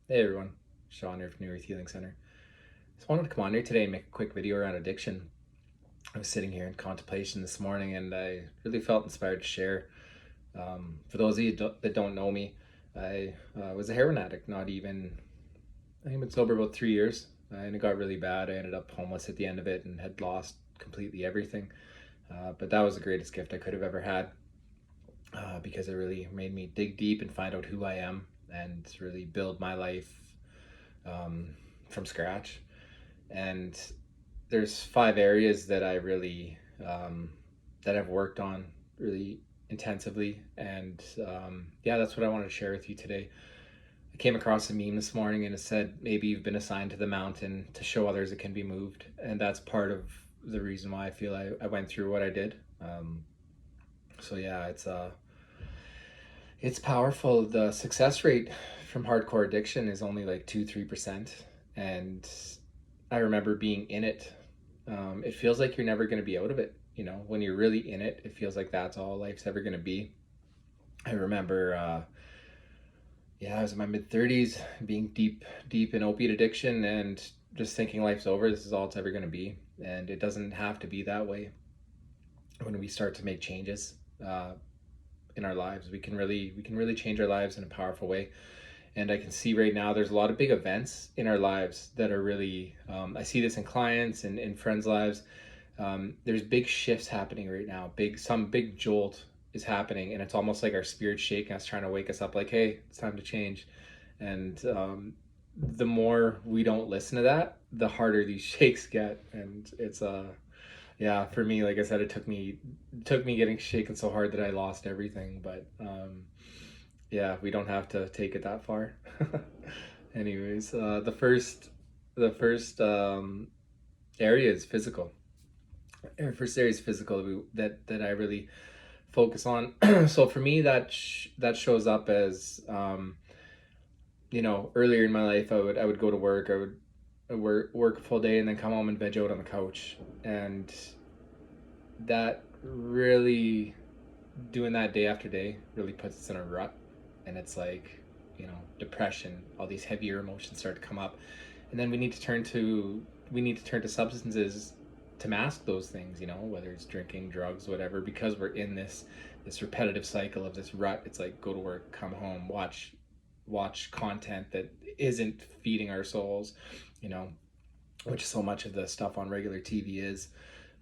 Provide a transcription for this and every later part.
Hey everyone, Sean here from New Earth Healing Center. Just wanted to come on here today and make a quick video around addiction. I was sitting here in contemplation this morning and I really felt inspired to share. For those of you that don't know me, I was a heroin addict, I think I've been sober about 3 years. And it got really bad. I ended up homeless at the end of it and had lost completely everything. But that was the greatest gift I could have ever had because it really made me dig deep and find out who I am and really build my life um, from scratch. And there's 5 areas that I really that I've worked on really intensively, and yeah, that's what I wanted to share with you today. I came across a meme this morning and it said maybe you've been assigned to the mountain to show others it can be moved, and that's part of the reason why I feel I went through what I did. So yeah, it's powerful. The success rate from hardcore addiction is only like 2-3%, and I remember being in it. It feels like you're never going to be out of it. When you're really in it, it feels like that's all life's ever going to be. I remember, yeah, I was in my mid 30s, being deep in opiate addiction, and just thinking life's over. This is all it's ever going to be, and it doesn't have to be that way. When we start to make changes in our lives, we can really change our lives in a powerful way. And I can see right now there's a lot of big events in our lives that are really, I see this in clients and in friends' lives. There's big shifts happening right now. Some big jolt is happening, and it's almost like our spirit's shaking us, trying to wake us up. Like, hey, it's time to change. And the more we don't listen to that, the harder these shakes get. And yeah, for me, like I said, it took me getting shaken so hard that I lost everything. But yeah, we don't have to take it that far. Anyways, the first area is physical. First area is physical that I really focus on. So for me, that shows up as earlier in my life, I would go to work. I would work a full day and then come home and veg out on the couch, and that really doing that day after day really puts us in a rut. And it's like, depression, all these heavier emotions start to come up, and then we need to turn to substances to mask those things, whether it's drinking, drugs, whatever, because we're in this repetitive cycle of this rut. It's like go to work, come home, watch content that isn't feeding our souls, you know which so much of the stuff on regular TV is,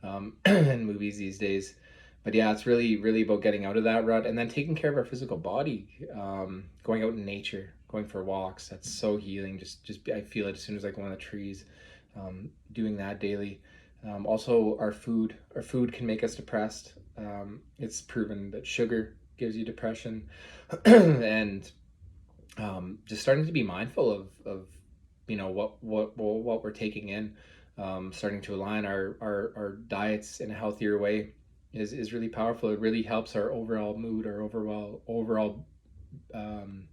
and movies these days. But yeah, it's really, really about getting out of that rut and then taking care of our physical body, going out in nature, going for walks. That's so healing. Just I feel it as soon as I go in the trees. Doing that daily. Also, our food can make us depressed. It's proven that sugar gives you depression, and just starting to be mindful of what we're taking in, starting to align our diets in a healthier way is really powerful. It really helps our overall mood, our overall um,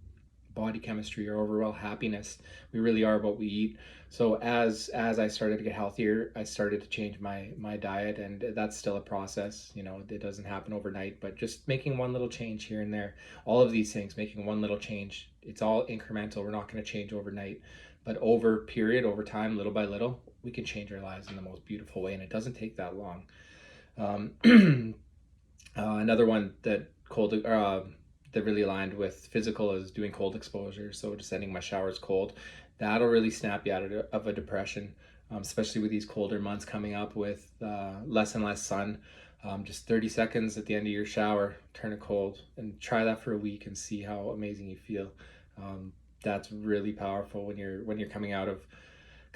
body chemistry, our overall happiness. We really are what we eat. So as I started to get healthier, I started to change my diet, and that's still a process. It doesn't happen overnight, but just making one little change here and there. All of these things, making one little change. It's all incremental. We're not going to change overnight, but over time, little by little, we can change our lives in the most beautiful way, and it doesn't take that long. Another one that really aligned with physical is doing cold exposure. So just ending my showers cold, that'll really snap you out of a depression, especially with these colder months coming up with less and less sun. Just 30 seconds at the end of your shower, turn it cold, and try that for a week and see how amazing you feel. That's really powerful when you're coming out of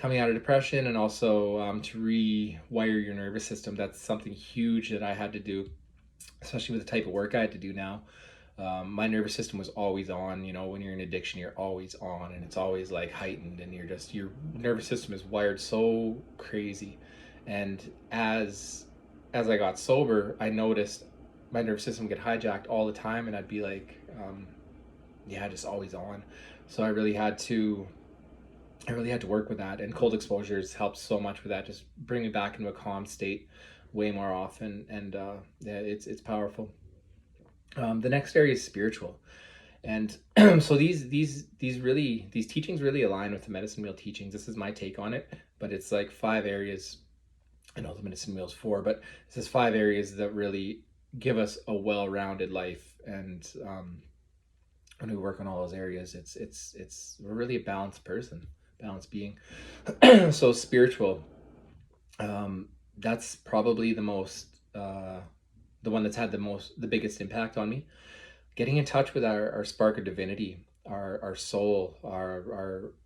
depression, and also to rewire your nervous system. That's something huge that I had to do, especially with the type of work I had to do now. My nervous system was always on. When you're in addiction, you're always on, and it's always like heightened, and your nervous system is wired so crazy. And as I got sober, I noticed my nervous system get hijacked all the time, and I'd be like, yeah, just always on. So I really had to work with that, and cold exposures helped so much with that. Just bring me back into a calm state way more often, and yeah, it's powerful. The next area is spiritual, And so these teachings really align with the medicine wheel teachings. This is my take on it, but it's like 5 areas. I know the medicine wheel is 4, but this is 5 areas that really give us a well-rounded life. And when we work on all those areas, we're really a balanced person, balanced being. So spiritual, that's probably the one that's had the biggest impact on me. Getting in touch with our spark of divinity, our soul,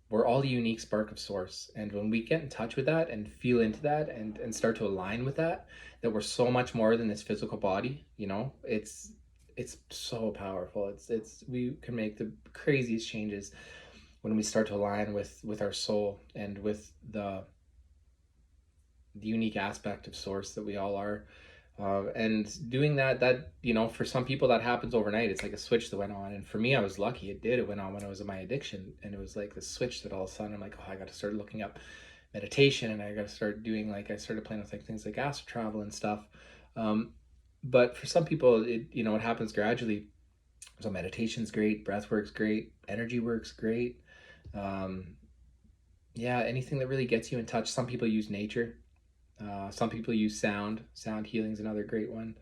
we're all a unique spark of source. And when we get in touch with that and feel into that and start to align with that, that we're so much more than this physical body, it's so powerful. We can make the craziest changes when we start to align with our soul and with the unique aspect of source that we all are. And doing that, for some people that happens overnight. It's like a switch that went on. And for me, I was lucky. It went on when I was in my addiction. And it was like the switch that all of a sudden I'm like, oh, I got to start looking up meditation, and I got to start doing, like, I started playing with like things like astral travel and stuff. But for some people, it happens gradually. So meditation's great, breath work's great, energy work's great. Yeah, anything that really gets you in touch. Some people use nature. Some people use sound. Sound healing is another great one.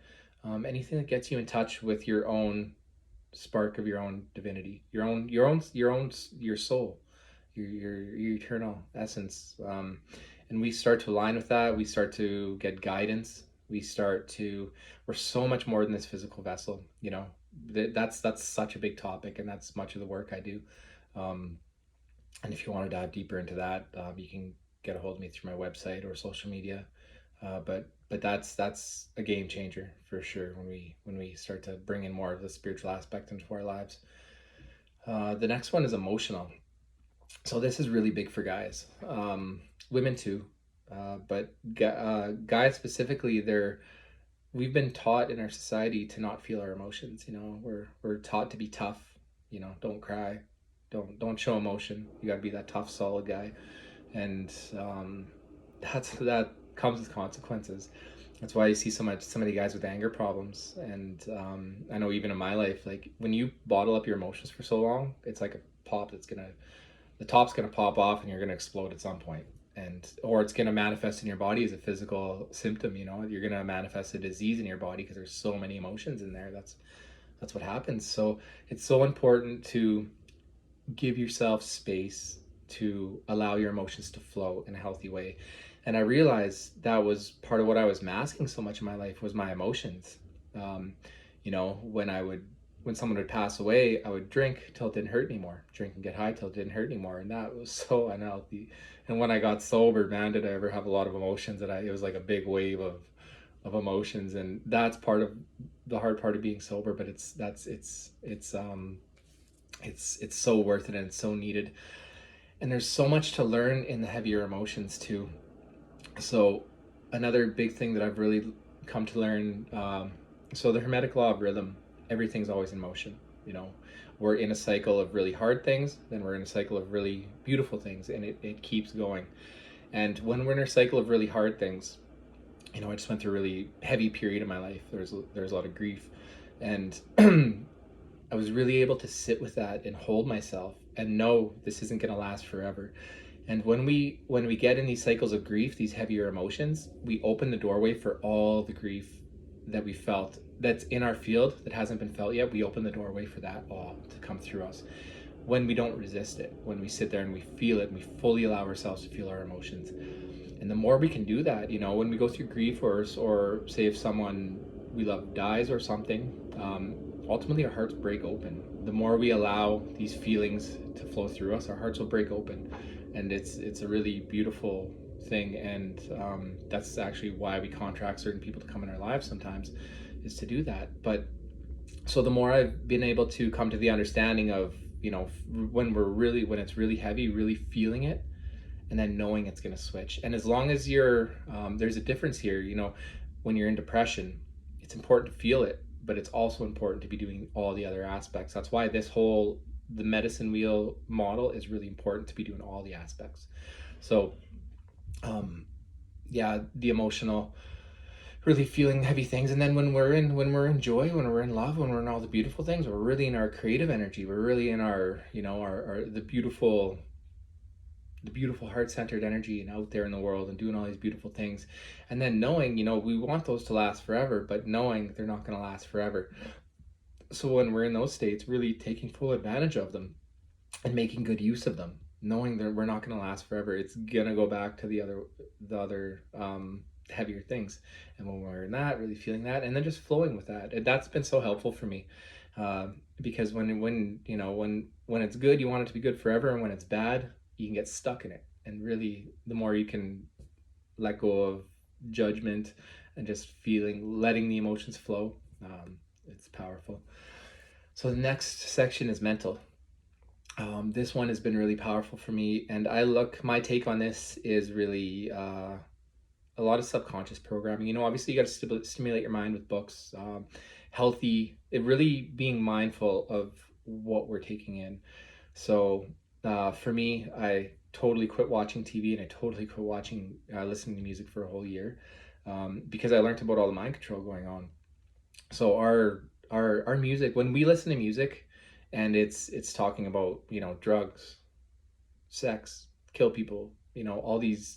Anything that gets you in touch with your own spark of your own divinity, your soul, your eternal essence. And we start to align with that. We start to get guidance. We're so much more than this physical vessel. That's such a big topic, and that's much of the work I do. And if you want to dive deeper into that, you can get a hold of me through my website or social media. But that's a game changer for sure when we start to bring in more of the spiritual aspect into our lives. The next one is emotional. So this is really big for guys, women too, but guys specifically. We've been taught in our society to not feel our emotions. We're taught to be tough. Don't cry, don't show emotion. You got to be that tough, solid guy. And that comes with consequences. That's why you see so many guys with anger problems. And I know even in my life, like, when you bottle up your emotions for so long, it's like a pop the top's gonna pop off, and you're gonna explode at some point. Or it's gonna manifest in your body as a physical symptom. You're gonna manifest a disease in your body because there's so many emotions in there. That's what happens. So it's so important to give yourself space to allow your emotions to flow in a healthy way. And I realized that was part of what I was masking so much in my life, was my emotions. When someone would pass away, I would drink till it didn't hurt anymore, drink and get high till it didn't hurt anymore. And that was so unhealthy. And when I got sober, man, did I ever have a lot of emotions. It was like a big wave of emotions. And that's part of the hard part of being sober, but it's so worth it, and it's so needed. And there's so much to learn in the heavier emotions too. So another big thing that I've really come to learn, so the Hermetic law of rhythm, everything's always in motion. We're in a cycle of really hard things, then we're in a cycle of really beautiful things, and it keeps going. And when we're in a cycle of really hard things, I just went through a really heavy period in my life. There's a lot of grief, and I was really able to sit with that and hold myself and know this isn't going to last forever. And when we get in these cycles of grief, these heavier emotions, we open the doorway for all the grief that we felt that's in our field that hasn't been felt yet. We open the doorway for that all to come through us when we don't resist it, when we sit there and we feel it, and we fully allow ourselves to feel our emotions. And the more we can do that, when we go through grief, or say if someone we love dies or something, ultimately our hearts break open. The more we allow these feelings to flow through us, our hearts will break open. And it's a really beautiful thing. And that's actually why we contract certain people to come in our lives sometimes, is to do that. But so the more I've been able to come to the understanding of, when it's really heavy, really feeling it, and then knowing it's going to switch. And as long as there's a difference here. When you're in depression, it's important to feel it, but it's also important to be doing all the other aspects. That's why the medicine wheel model is really important, to be doing all the aspects. So the emotional, really feeling heavy things. And then when we're in joy, when we're in love, when we're in all the beautiful things, we're really in our creative energy. We're really in our, our the beautiful heart-centered energy and out there in the world and doing all these beautiful things. And then knowing, we want those to last forever, but knowing they're not going to last forever. So when we're in those states, really taking full advantage of them and making good use of them, knowing that we're not going to last forever. It's gonna go back to the other heavier things. And when we're in that, really feeling that, and then just flowing with that, that's been so helpful for me. Because when it's good, you want it to be good forever, and when it's bad, you can get stuck in it. And really, the more you can let go of judgment and just letting the emotions flow, it's powerful. So the next section is mental. This one has been really powerful for me, and my take on this is really a lot of subconscious programming. Obviously, you got to stimulate your mind with books, healthy, it really being mindful of what we're taking in. So, for me, I totally quit watching TV and I totally quit listening to music for a whole year, because I learned about all the mind control going on. So our music, when we listen to music and it's talking about, drugs, sex, kill people, all these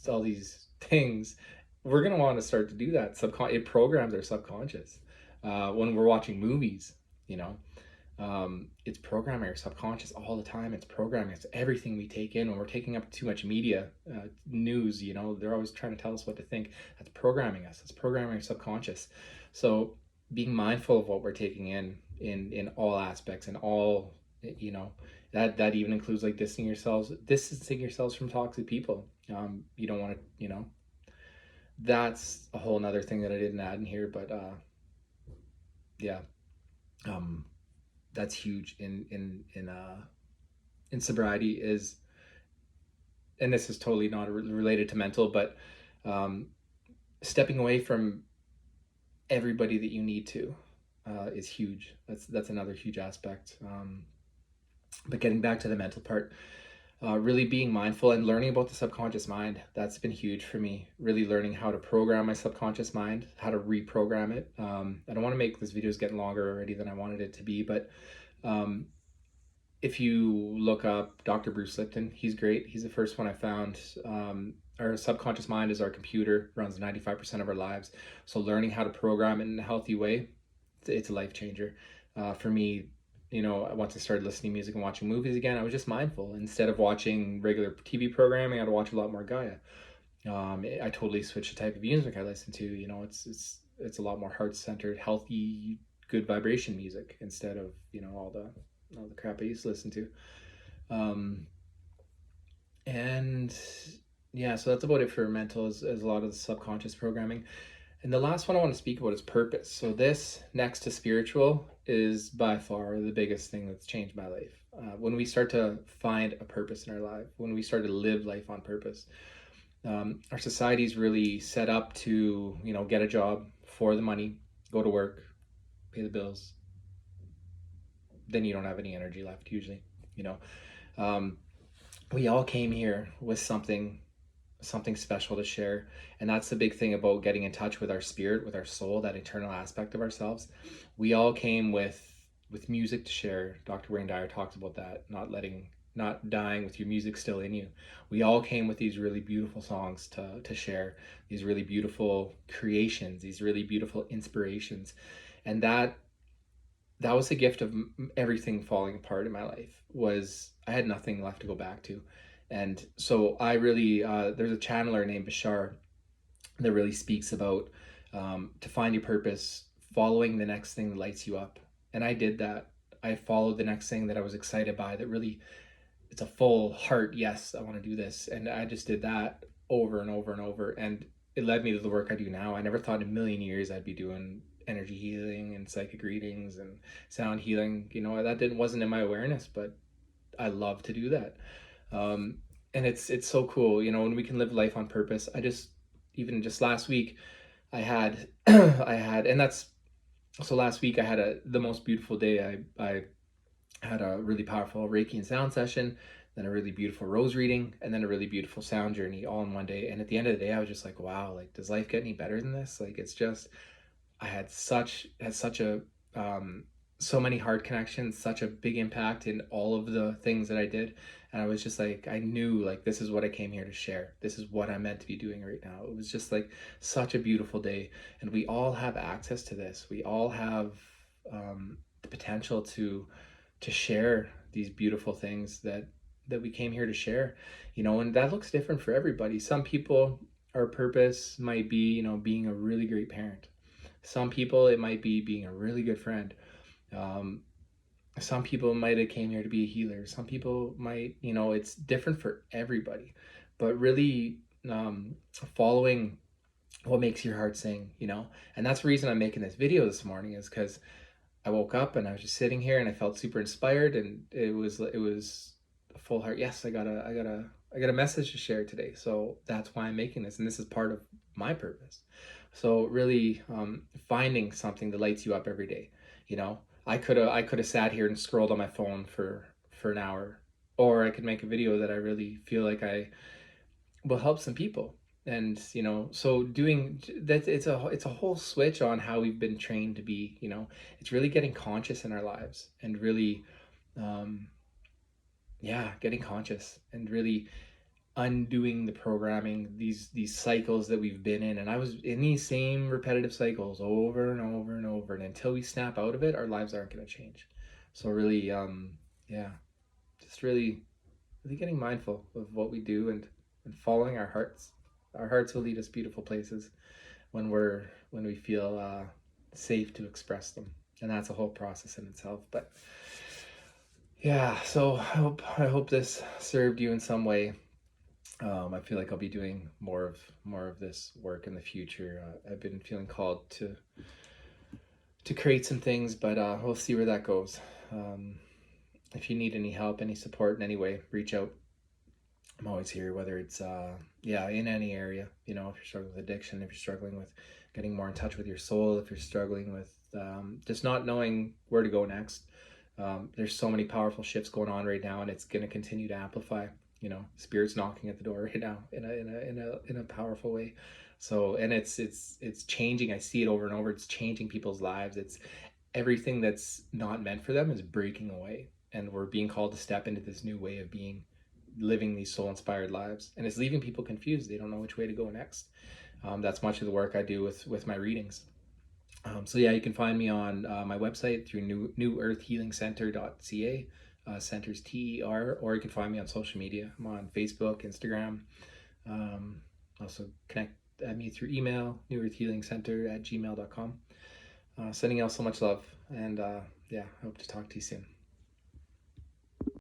things, we're going to want to start to do that. It programs our subconscious. When we're watching movies, you know it's programming our subconscious all the time. It's programming. It's everything we take in. When we're taking up too much media, news, they're always trying to tell us what to think. That's programming us. It's programming our subconscious. So being mindful of what we're taking in all aspects, and all, that even includes like distancing yourselves from toxic people. You don't want to, that's a whole nother thing that I didn't add in here, but yeah. um that's huge in sobriety, is, and this is totally not related to mental, but um stepping away from everybody that you need to, is huge. That's another huge aspect. But getting back to the mental part, really being mindful and learning about the subconscious mind, that's been huge for me. Really learning how to program my subconscious mind, how to reprogram it. I don't want to make this videos getting longer already than I wanted it to be, but um, if you look up Dr. Bruce Lipton, he's great. He's the first one I found. Our subconscious mind is our computer, runs 95% of our lives. So learning how to program it in a healthy way, it's a life changer. For me, once I started listening to music and watching movies again, I was just mindful. Instead of watching regular TV programming, I had to watch a lot more Gaia. I totally switched the type of music I listen to. It's a lot more heart-centered, healthy, good vibration music, instead of all the crap I used to listen to. And yeah, so that's about it for mental, is a lot of the subconscious programming. And the last one I want to speak about is purpose. So this, next to spiritual, is by far the biggest thing that's changed my life. When we start to find a purpose in our life, when we start to live life on purpose, our society's really set up to, get a job for the money, go to work, pay the bills. Then you don't have any energy left, usually. Um, we all came here with something special to share, and that's the big thing about getting in touch with our spirit, with our soul, that eternal aspect of ourselves. We all came with music to share. Dr. Wayne Dyer talks about that, not dying with your music still in you. We all came with these really beautiful songs to share, these really beautiful creations, these really beautiful inspirations. And that was the gift of everything falling apart in my life. Was I had nothing left to go back to. And so I really, there's a channeler named Bashar that really speaks about, to find your purpose, following the next thing that lights you up. And I did that. I followed the next thing that I was excited by, that really, it's a full heart, yes, I want to do this. And I just did that over and over and over. And it led me to the work I do now. I never thought in a million years I'd be doing energy healing and psychic readings and sound healing. That wasn't in my awareness, but I love to do that. And it's so cool, when we can live life on purpose. Even just last week, I had, and that's, so last week I had the most beautiful day. I had a really powerful Reiki and sound session then a really beautiful rose reading, and then a really beautiful sound journey all in one day. And at the end of the day, I was just like, wow, like, does life get any better than this? Like, it's just, I had such a um, so many hard connections, such a big impact in all of the things that I did, and I was just like, I knew like this is what I came here to share. This is what I'm meant to be doing right now. It was just like such a beautiful day, and we all have access to this. We all have the potential to share these beautiful things that we came here to share, you know, and that looks different for everybody. Some people, our purpose might be, you know, being a really great parent. Some people it might be being a really good friend. Um, some people might have came here to be a healer. Some people might, you know, it's different for everybody. But really following what makes your heart sing, you know. And that's the reason I'm making this video this morning, is because I woke up and I was just sitting here and I felt super inspired, and it was a full heart. Yes, I got a message to share today. So that's why I'm making this, and this is part of my purpose. So really finding something that lights you up every day. You know, I could have sat here and scrolled on my phone for an hour, or I could make a video that I really feel like I will help some people. And you know, so doing that, it's a whole switch on how we've been trained to be. You know, it's really getting conscious in our lives, and really um yeah, getting conscious and really undoing the programming, these cycles that we've been in. And I was in these same repetitive cycles over and over and over, and until we snap out of it, our lives aren't going to change. So really yeah, just really getting mindful of what we do, and following our hearts. Our hearts will lead us beautiful places when we feel safe to express them, and that's a whole process in itself. But yeah, so I hope this served you in some way. I feel like I'll be doing more of this work in the future. I've been feeling called to create some things, but we'll see where that goes. Um, if you need any help, any support in any way, reach out. I'm always here, whether it's yeah, in any area. You know, if you're struggling with addiction, if you're struggling with getting more in touch with your soul, if you're struggling with just not knowing where to go next. There's so many powerful shifts going on right now, and it's going to continue to amplify. You know, spirit's knocking at the door right now in a powerful way. So, and it's changing. I see it over and over. It's changing people's lives. It's everything that's not meant for them is breaking away, and we're being called to step into this new way of being, living these soul inspired lives, and it's leaving people confused. They don't know which way to go next. That's much of the work I do with my readings. So yeah, you can find me on my website through newearthhealingcenter.ca. Centers TER, or you can find me on social media. I'm on Facebook, Instagram. Um, Also connect at me through email, newearthhealingcenter@gmail.com. Sending you all so much love, and yeah, I hope to talk to you soon.